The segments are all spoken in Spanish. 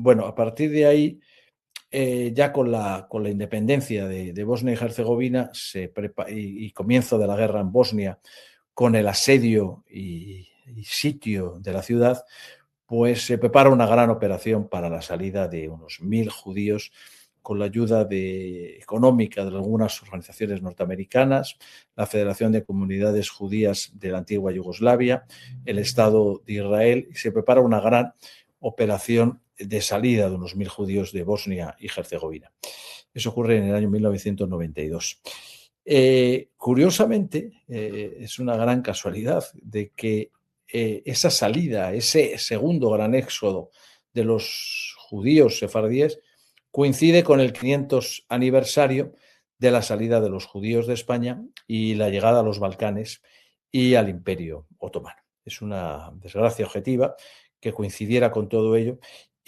Bueno, a partir de ahí, ya con la independencia de Bosnia y Herzegovina y comienzo de la guerra en Bosnia, con el asedio y sitio de la ciudad, pues se prepara una gran operación para la salida de unos 1.000 judíos con la ayuda económica de algunas organizaciones norteamericanas, la Federación de Comunidades Judías de la antigua Yugoslavia, el Estado de Israel, y se prepara una gran operación de salida de unos 1.000 judíos de Bosnia y Herzegovina. Eso ocurre en el año 1992. Curiosamente, es una gran casualidad de que esa salida, ese segundo gran éxodo de los judíos sefardíes, coincide con el 500 aniversario de la salida de los judíos de España y la llegada a los Balcanes y al Imperio Otomano. Es una desgracia objetiva que coincidiera con todo ello,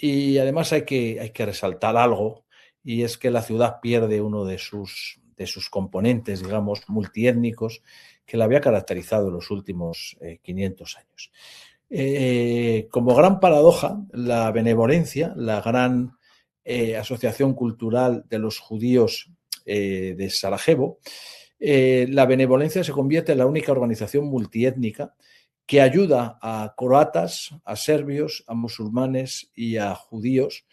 y además hay que resaltar algo, y es que la ciudad pierde uno de sus componentes, digamos, multiétnicos, que la había caracterizado en los últimos 500 años. Como gran paradoja, la benevolencia, la gran asociación cultural de los judíos de Sarajevo, la benevolencia se convierte en la única organización multiétnica que ayuda a croatas, a serbios, a musulmanes y a judíos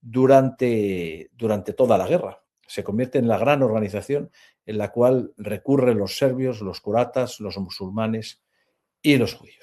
durante toda la guerra. Se convierte en la gran organización en la cual recurren los serbios, los croatas, los musulmanes y los judíos.